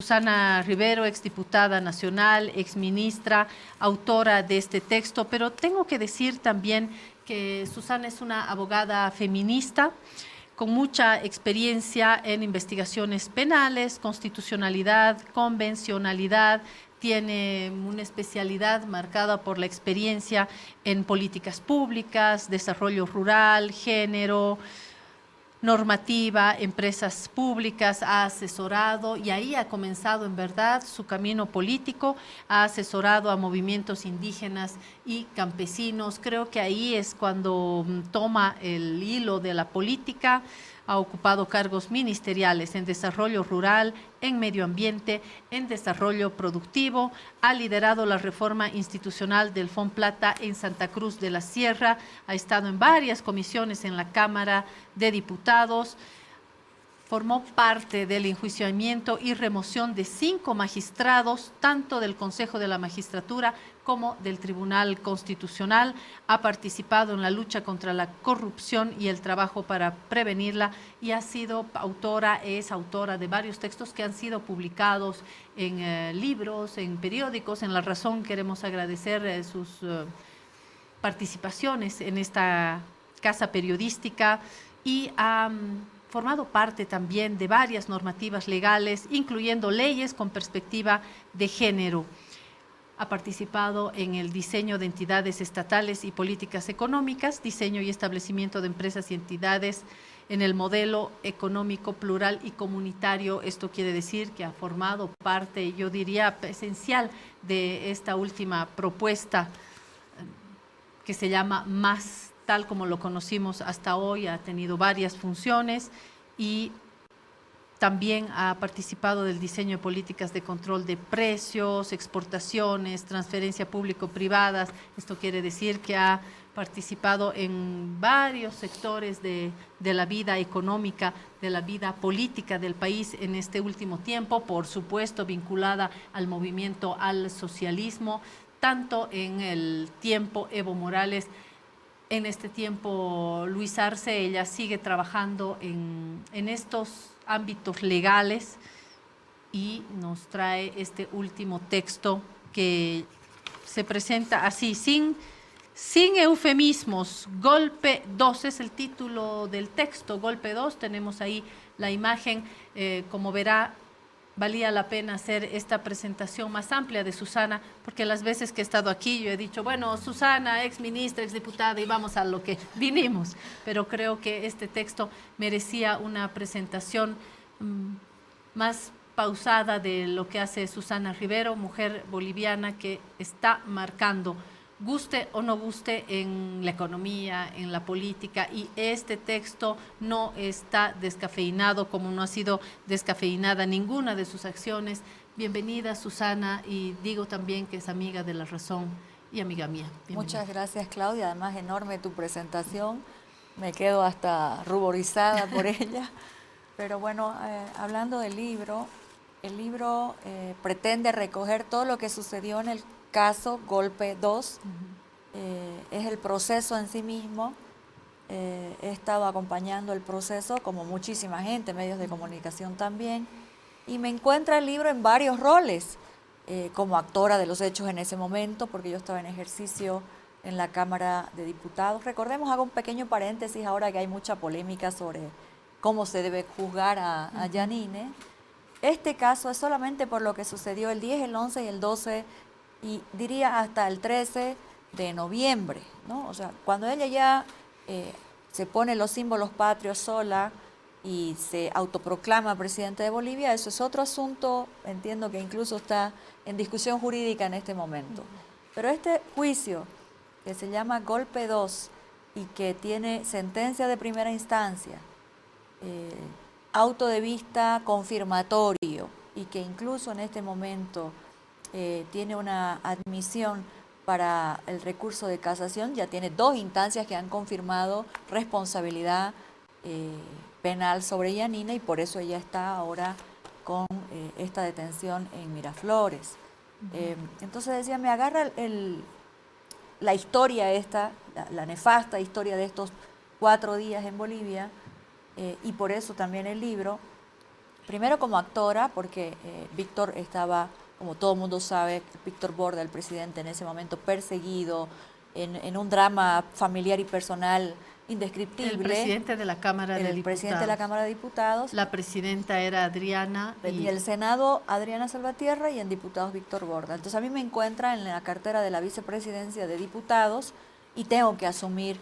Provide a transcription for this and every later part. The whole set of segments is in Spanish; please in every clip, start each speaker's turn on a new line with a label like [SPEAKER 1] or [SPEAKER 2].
[SPEAKER 1] Susana Rivero, exdiputada nacional, exministra, autora de este texto, pero tengo que decir también que Susana es una abogada feminista con mucha experiencia en investigaciones penales, constitucionalidad, convencionalidad, tiene una especialidad marcada por la experiencia en políticas públicas, desarrollo rural, género, normativa, empresas públicas, ha asesorado y ahí ha comenzado en verdad su camino político, ha asesorado a movimientos indígenas y campesinos. Creo que ahí es cuando toma el hilo de la política, ha ocupado cargos ministeriales en desarrollo rural, en medio ambiente, en desarrollo productivo, ha liderado la reforma institucional del FONPLATA en Santa Cruz de la Sierra, ha estado en varias comisiones en la Cámara de Diputados, formó parte del enjuiciamiento y remoción de 5 magistrados, tanto del Consejo de la Magistratura como del Tribunal Constitucional. Ha participado en la lucha contra la corrupción y el trabajo para prevenirla y ha sido autora, es autora de varios textos que han sido publicados en libros, en periódicos. En La Razón queremos agradecer sus participaciones en esta casa periodística y ha formado parte también de varias normativas legales, incluyendo leyes con perspectiva de género. Ha participado en el diseño de entidades estatales y políticas económicas, diseño y establecimiento de empresas y entidades en el modelo económico plural y comunitario. Esto quiere decir que ha formado parte, yo diría, esencial de esta última propuesta que se llama MAS, tal como lo conocimos hasta hoy. Ha tenido varias funciones y también ha participado del diseño de políticas de control de precios, exportaciones, transferencia público-privadas. Esto quiere decir que ha participado en varios sectores de la vida económica, de la vida política del país en este último tiempo, por supuesto vinculada al movimiento al socialismo, tanto en el tiempo Evo Morales, en este tiempo Luis Arce. Ella sigue trabajando en estos ámbitos legales y nos trae este último texto que se presenta así, sin eufemismos. Golpe 2 es el título del texto, Golpe 2. Tenemos ahí la imagen, como verá. Valía la pena hacer esta presentación más amplia de Susana, porque las veces que he estado aquí yo he dicho, bueno, Susana, ex ministra, ex diputada, y vamos a lo que vinimos. Pero creo que este texto merecía una presentación más pausada de lo que hace Susana Rivero, mujer boliviana que está marcando, guste o no guste, en la economía, en la política, y este texto no está descafeinado como no ha sido descafeinada ninguna de sus acciones. Bienvenida, Susana, y digo también que es amiga de La Razón y amiga mía. Bienvenida.
[SPEAKER 2] Muchas gracias, Claudia, además enorme tu presentación, me quedo hasta ruborizada por ella. Pero bueno, hablando del libro, el libro pretende recoger todo lo que sucedió en el caso Golpe 2, es el proceso en sí mismo. He estado acompañando el proceso como muchísima gente, medios de comunicación también, y me encuentra el libro en varios roles, como actora de los hechos en ese momento, porque yo estaba en ejercicio en la Cámara de Diputados. Recordemos, hago un pequeño paréntesis ahora que hay mucha polémica sobre cómo se debe juzgar a Yanine. Este caso es solamente por lo que sucedió el 10, el 11 y el 12, y diría hasta el 13 de noviembre, ¿no? O sea, cuando ella ya se pone los símbolos patrios sola y se autoproclama presidente de Bolivia, eso es otro asunto, entiendo que incluso está en discusión jurídica en este momento. Pero este juicio, que se llama Golpe 2 y que tiene sentencia de primera instancia, auto de vista confirmatorio, y que incluso en este momento tiene una admisión para el recurso de casación, ya tiene 2 instancias que han confirmado responsabilidad penal sobre Yanine, y por eso ella está ahora con esta detención en Miraflores. Entonces decía, me agarra la historia esta, la nefasta historia de estos 4 días en Bolivia, y por eso también el libro, primero como actora, porque Víctor estaba, como todo el mundo sabe, Víctor Borda, el presidente, en ese momento perseguido, en un drama familiar y personal indescriptible.
[SPEAKER 1] El presidente de la Cámara de Diputados.
[SPEAKER 2] El presidente de la Cámara de Diputados.
[SPEAKER 1] La presidenta era Adriana.
[SPEAKER 2] Y el Senado, Adriana Salvatierra, y en diputados, Víctor Borda. Entonces a mí me encuentra en la cartera de la vicepresidencia de diputados y tengo que asumir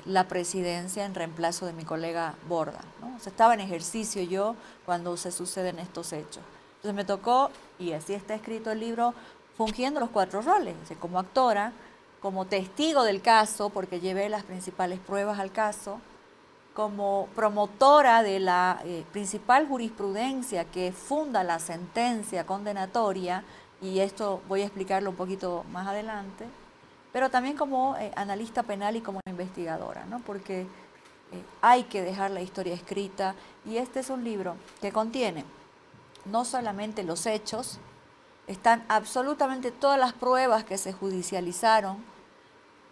[SPEAKER 2] la presidencia en reemplazo de mi colega Borda, ¿no? O sea, estaba en ejercicio yo cuando se suceden estos hechos. Entonces me tocó, y así está escrito el libro, fungiendo los 4 roles, o sea, como actora, como testigo del caso, porque llevé las principales pruebas al caso, como promotora de la principal jurisprudencia que funda la sentencia condenatoria, y esto voy a explicarlo un poquito más adelante, pero también como analista penal y como investigadora, ¿no? Porque hay que dejar la historia escrita, y este es un libro que contiene no solamente los hechos, están absolutamente todas las pruebas que se judicializaron,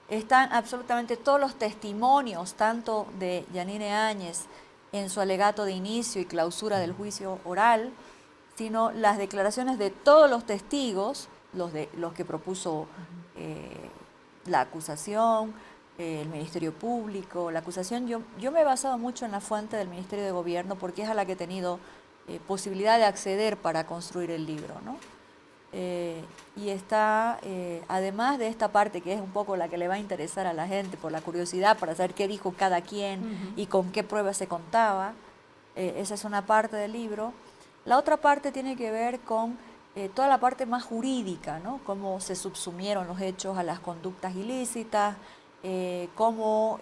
[SPEAKER 2] están absolutamente todos los testimonios, tanto de Yanine Áñez en su alegato de inicio y clausura del juicio oral, sino las declaraciones de todos los testigos, los que propuso la acusación, el Ministerio Público, la acusación. Yo me he basado mucho en la fuente del Ministerio de Gobierno porque es a la que he tenido posibilidad de acceder para construir el libro, ¿no? Y está, además de esta parte que es un poco la que le va a interesar a la gente por la curiosidad, para saber qué dijo cada quien y con qué pruebas se contaba, esa es una parte del libro. La otra parte tiene que ver con toda la parte más jurídica, ¿no? Cómo se subsumieron los hechos a las conductas ilícitas, cómo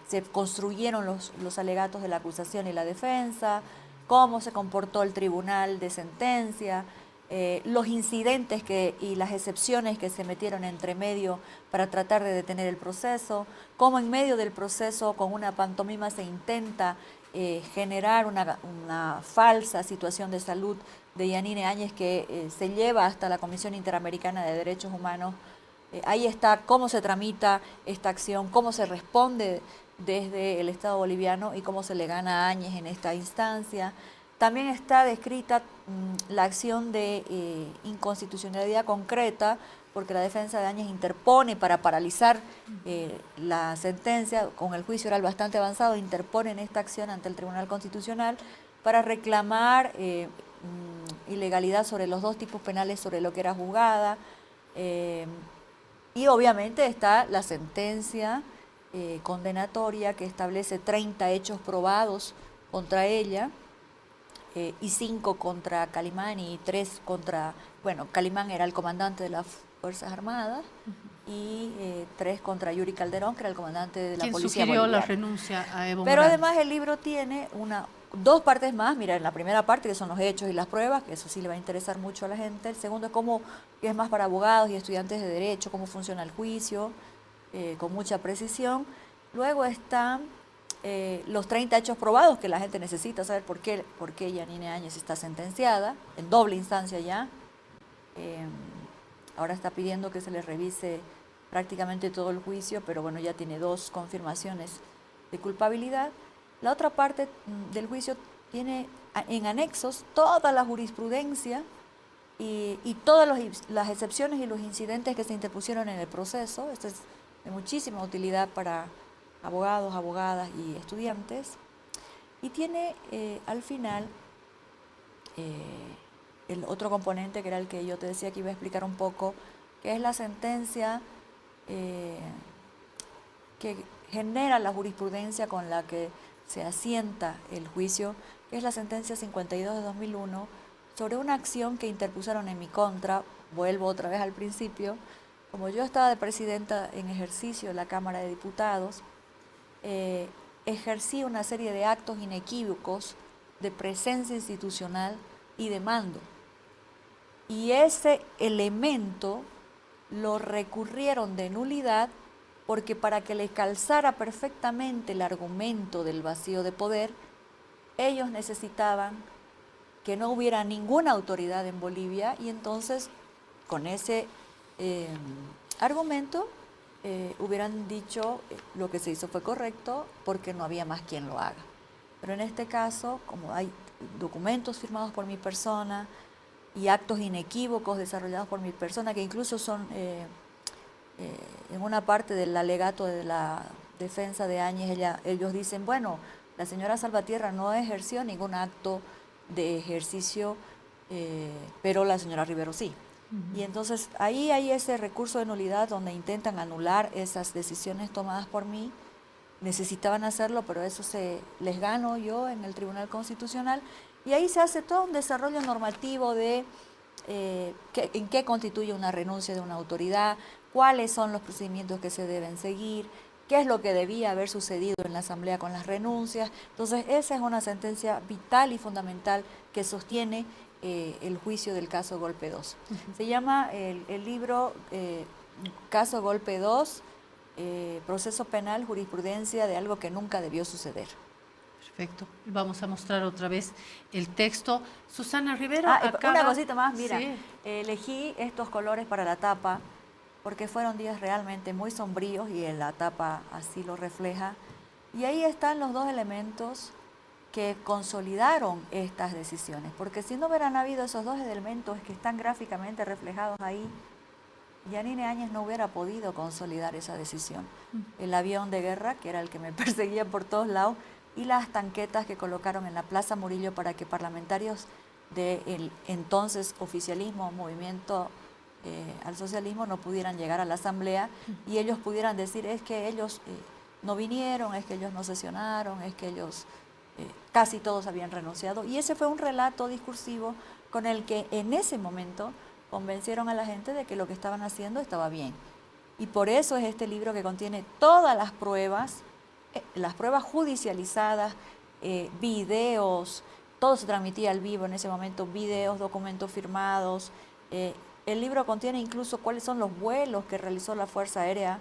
[SPEAKER 2] se construyeron los alegatos de la acusación y la defensa, cómo se comportó el tribunal de sentencia, los incidentes y las excepciones que se metieron entre medio para tratar de detener el proceso, cómo en medio del proceso con una pantomima se intenta generar una falsa situación de salud de Yanine Áñez que se lleva hasta la Comisión Interamericana de Derechos Humanos. Ahí está cómo se tramita esta acción, cómo se responde desde el Estado boliviano y cómo se le gana a Áñez en esta instancia. También está descrita la acción de inconstitucionalidad concreta, porque la defensa de Áñez interpone para paralizar la sentencia, con el juicio oral bastante avanzado, interpone en esta acción ante el Tribunal Constitucional para reclamar ilegalidad sobre los 2 tipos penales sobre lo que era juzgada. Y obviamente está la sentencia condenatoria que establece 30 hechos probados contra ella, y 5 contra Calimán y 3 contra, bueno, Calimán era el comandante de las Fuerzas Armadas, y 3 contra Yuri Calderón, que era el comandante de la Policía
[SPEAKER 1] Boliviana. Sugirió la renuncia a Evo Morales.
[SPEAKER 2] Pero además el libro tiene 2 partes más. Mira, en la primera parte, que son los hechos y las pruebas, que eso sí le va a interesar mucho a la gente. El segundo es que es más para abogados y estudiantes de derecho, cómo funciona el juicio, con mucha precisión. Luego están los 30 hechos probados, que la gente necesita saber por qué Yanine Áñez está sentenciada, en doble instancia ya. Ahora está pidiendo que se le revise prácticamente todo el juicio, pero bueno, ya tiene 2 confirmaciones de culpabilidad. La otra parte del juicio tiene en anexos toda la jurisprudencia y todas las excepciones y los incidentes que se interpusieron en el proceso. Esto es de muchísima utilidad para abogados, abogadas y estudiantes. Y tiene al final el otro componente, que era el que yo te decía que iba a explicar un poco, que es la sentencia que genera la jurisprudencia con la que se asienta el juicio, que es la sentencia 52 de 2001, sobre una acción que interpusieron en mi contra. Vuelvo otra vez al principio. Como yo estaba de presidenta en ejercicio de la Cámara de Diputados, ejercí una serie de actos inequívocos de presencia institucional y de mando. Y ese elemento lo recurrieron de nulidad porque para que les calzara perfectamente el argumento del vacío de poder, ellos necesitaban que no hubiera ninguna autoridad en Bolivia, y entonces con ese argumento hubieran dicho lo que se hizo fue correcto porque no había más quien lo haga. Pero en este caso, como hay documentos firmados por mi persona y actos inequívocos desarrollados por mi persona, que incluso son en una parte del alegato de la defensa de Áñez, ellos dicen, bueno, la señora Salvatierra no ejerció ningún acto de ejercicio, pero la señora Rivero sí. Y entonces ahí hay ese recurso de nulidad donde intentan anular esas decisiones tomadas por mí. Necesitaban hacerlo, pero eso les gano yo en el Tribunal Constitucional. Y ahí se hace todo un desarrollo normativo de en qué constituye una renuncia de una autoridad, cuáles son los procedimientos que se deben seguir, qué es lo que debía haber sucedido en la Asamblea con las renuncias. Entonces, esa es una sentencia vital y fundamental que sostiene el juicio del caso Golpe 2. Se llama el libro Caso Golpe 2, Proceso Penal, Jurisprudencia de algo que nunca debió suceder.
[SPEAKER 1] Perfecto. Vamos a mostrar otra vez el texto. Susana Rivero
[SPEAKER 2] una cosita más, mira,
[SPEAKER 1] sí.
[SPEAKER 2] Elegí estos colores para la tapa porque fueron días realmente muy sombríos y la tapa así lo refleja. Y ahí están los dos elementos que consolidaron estas decisiones, porque si no hubieran habido esos dos elementos que están gráficamente reflejados ahí, Yanine Áñez no hubiera podido consolidar esa decisión. El avión de guerra, que era el que me perseguía por todos lados, y las tanquetas que colocaron en la Plaza Murillo para que parlamentarios del entonces oficialismo, movimiento al socialismo, no pudieran llegar a la Asamblea y ellos pudieran decir es que ellos no vinieron, es que ellos no sesionaron, es que ellos casi todos habían renunciado. Y ese fue un relato discursivo con el que en ese momento convencieron a la gente de que lo que estaban haciendo estaba bien. Y por eso es este libro que contiene todas las pruebas judicializadas, videos, todo se transmitía al vivo en ese momento, videos, documentos firmados. El libro contiene incluso cuáles son los vuelos que realizó la Fuerza Aérea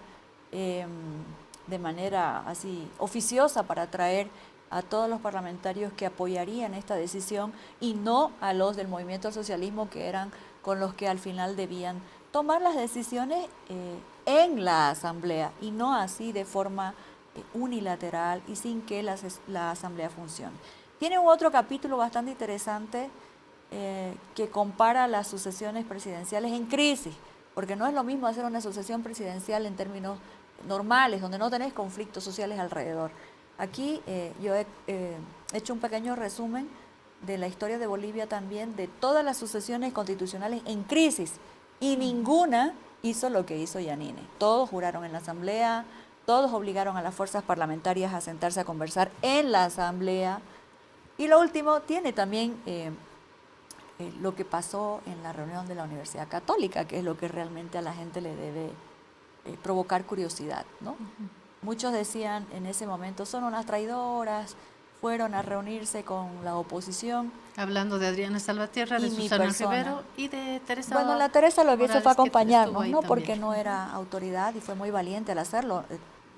[SPEAKER 2] de manera así oficiosa para traer a todos los parlamentarios que apoyarían esta decisión y no a los del movimiento al socialismo, que eran con los que al final debían tomar las decisiones en la Asamblea y no así de forma unilateral y sin que la Asamblea funcione. Tiene un otro capítulo bastante interesante que compara las sucesiones presidenciales en crisis, porque no es lo mismo hacer una sucesión presidencial en términos normales, donde no tenés conflictos sociales alrededor. Aquí yo he hecho un pequeño resumen de la historia de Bolivia también, de todas las sucesiones constitucionales en crisis, y ninguna hizo lo que hizo Yanine. Todos juraron en la Asamblea, todos obligaron a las fuerzas parlamentarias a sentarse a conversar en la Asamblea. Y lo último, tiene también lo que pasó en la reunión de la Universidad Católica, que es lo que realmente a la gente le debe provocar curiosidad, ¿no? Muchos decían en ese momento, son unas traidoras, fueron a reunirse con la oposición.
[SPEAKER 1] Hablando de Adriana Salvatierra, de Susana Rivero y de Teresa.
[SPEAKER 2] Bueno, la Teresa lo que hizo fue acompañarnos, ¿no? Porque no era autoridad y fue muy valiente al hacerlo.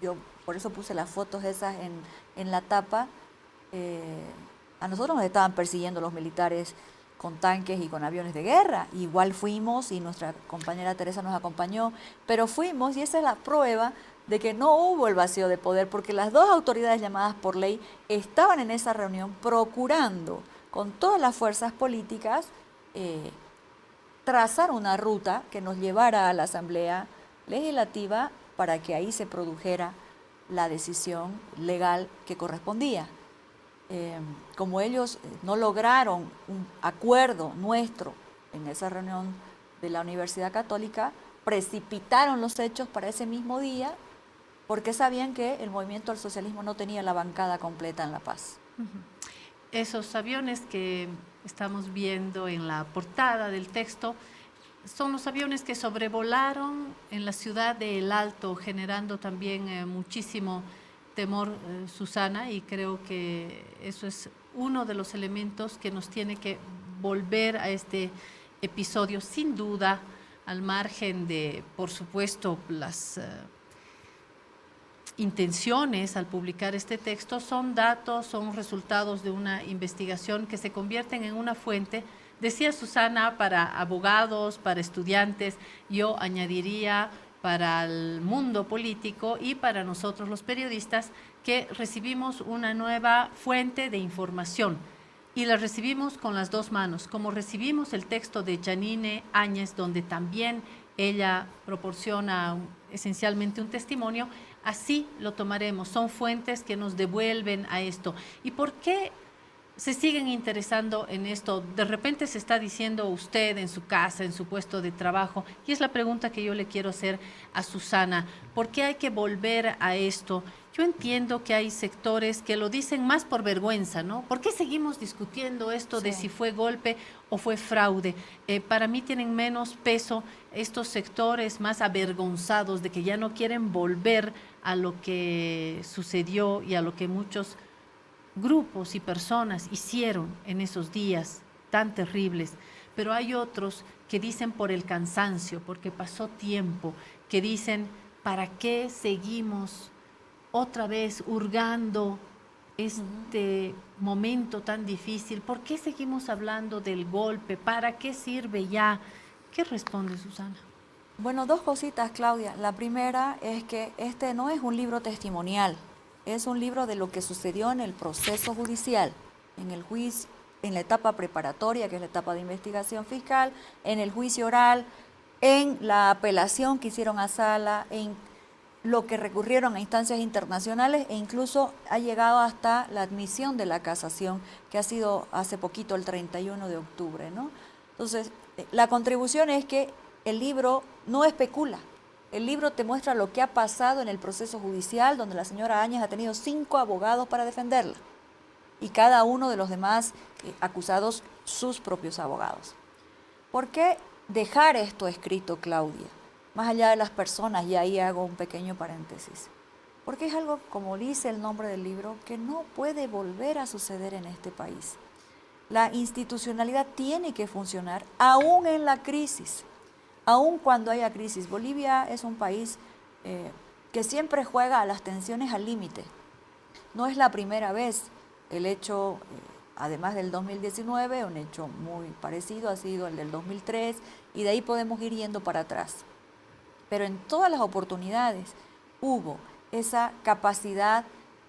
[SPEAKER 2] Yo por eso puse las fotos esas en la tapa. A nosotros nos estaban persiguiendo los militares con tanques y con aviones de guerra. Igual fuimos y nuestra compañera Teresa nos acompañó, pero fuimos y esa es la prueba de que no hubo el vacío de poder, porque las dos autoridades llamadas por ley estaban en esa reunión procurando con todas las fuerzas políticas trazar una ruta que nos llevara a la Asamblea Legislativa para que ahí se produjera la decisión legal que correspondía. Como ellos no lograron un acuerdo nuestro en esa reunión de la Universidad Católica, precipitaron los hechos para ese mismo día porque sabían que el movimiento al socialismo no tenía la bancada completa en La Paz.
[SPEAKER 1] Esos aviones que estamos viendo en la portada del texto son los aviones que sobrevolaron en la ciudad de El Alto, generando también muchísimo temor, Susana, y creo que eso es uno de los elementos que nos tiene que volver a este episodio, sin duda, al margen de, por supuesto, las intenciones al publicar este texto, son datos, son resultados de una investigación que se convierten en una fuente, decía Susana, para abogados, para estudiantes, yo añadiría para el mundo político y para nosotros los periodistas, que recibimos una nueva fuente de información. y la recibimos con las dos manos, como recibimos el texto de Janine Áñez, donde también ella proporciona esencialmente un testimonio, así lo tomaremos. Son fuentes que nos devuelven a esto. ¿Y por qué se siguen interesando en esto? De repente se está diciendo usted en su casa, en su puesto de trabajo, y es la pregunta que yo le quiero hacer a Susana. ¿Por qué hay que volver a esto? Yo entiendo que hay sectores que lo dicen más por vergüenza, ¿no? ¿Por qué seguimos discutiendo esto de si fue golpe o fue fraude? Para mí tienen menos peso estos sectores más avergonzados de que ya no quieren volver a lo que sucedió y a lo que muchos grupos y personas hicieron en esos días tan terribles, pero hay otros que dicen por el cansancio, porque pasó tiempo, que dicen, ¿para qué seguimos otra vez hurgando este momento tan difícil? ¿Por qué seguimos hablando del golpe? ¿Para qué sirve ya? ¿Qué responde Susana?
[SPEAKER 2] Bueno, dos cositas, Claudia. La primera es que este no es un libro testimonial, es un libro de lo que sucedió en el proceso judicial, en el juicio, en la etapa preparatoria, que es la etapa de investigación fiscal, en el juicio oral, en la apelación que hicieron a sala, en lo que recurrieron a instancias internacionales e incluso ha llegado hasta la admisión de la casación, que ha sido hace poquito, el 31 de octubre, ¿no? Entonces, la contribución es que el libro no especula. El libro te muestra lo que ha pasado en el proceso judicial, donde la señora Áñez ha tenido 5 abogados para defenderla y cada uno de los demás acusados sus propios abogados. ¿Por qué dejar esto escrito, Claudia? Más allá de las personas, y ahí hago un pequeño paréntesis. Porque es algo, como dice el nombre del libro, que no puede volver a suceder en este país. La institucionalidad tiene que funcionar aún en la crisis, aún cuando haya crisis. Bolivia es un país que siempre juega a las tensiones al límite. No es la primera vez. El hecho, además del 2019, un hecho muy parecido ha sido el del 2003, y de ahí podemos ir yendo para atrás. Pero en todas las oportunidades hubo esa capacidad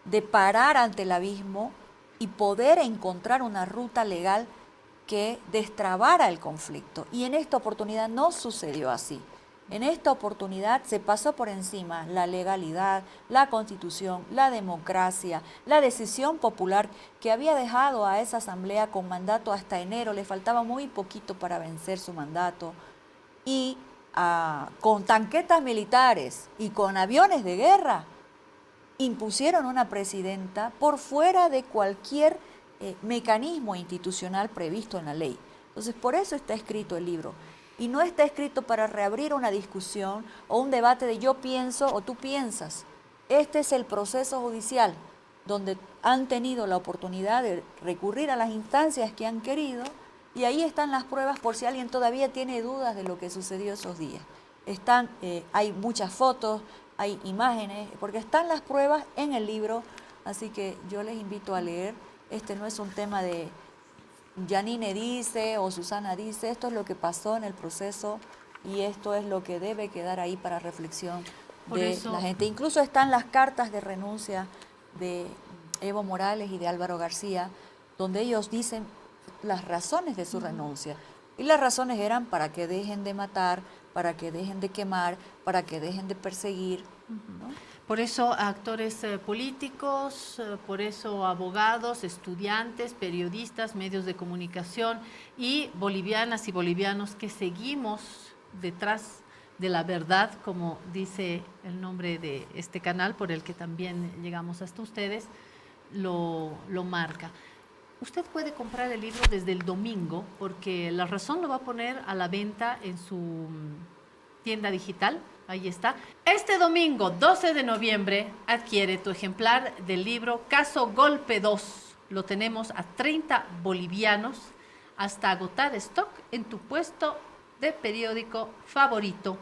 [SPEAKER 2] de parar ante el abismo y poder encontrar una ruta legal que destrabara el conflicto. Y en esta oportunidad no sucedió así. En esta oportunidad se pasó por encima la legalidad, la Constitución, la democracia, la decisión popular que había dejado a esa asamblea con mandato hasta enero. Le faltaba muy poquito para vencer su mandato. Y con tanquetas militares y con aviones de guerra, impusieron una presidenta por fuera de cualquier mecanismo institucional previsto en la ley. Entonces, por eso está escrito el libro. Y no está escrito para reabrir una discusión o un debate de yo pienso o tú piensas. Este es el proceso judicial, donde han tenido la oportunidad de recurrir a las instancias que han querido, y ahí están las pruebas por si alguien todavía tiene dudas de lo que sucedió esos días. Hay muchas fotos, hay imágenes, porque están las pruebas en el libro, así que yo les invito a leer. Este no es un tema de Janine dice o Susana dice, esto es lo que pasó en el proceso y esto es lo que debe quedar ahí para reflexión de la gente. Incluso están las cartas de renuncia de Evo Morales y de Álvaro García, donde ellos dicen las razones de su renuncia. Y las razones eran para que dejen de matar, para que dejen de quemar, para que dejen de perseguir, ¿no?
[SPEAKER 1] Por eso actores políticos, por eso abogados, estudiantes, periodistas, medios de comunicación y bolivianas y bolivianos que seguimos detrás de la verdad, como dice el nombre de este canal, por el que también llegamos hasta ustedes, lo marca. Usted puede comprar el libro desde el domingo, porque La Razón lo va a poner a la venta en su tienda digital. Ahí está. Este domingo, 12 de noviembre, adquiere tu ejemplar del libro Caso Golpe 2. Lo tenemos a 30 bolivianos hasta agotar stock en tu puesto de periódico favorito.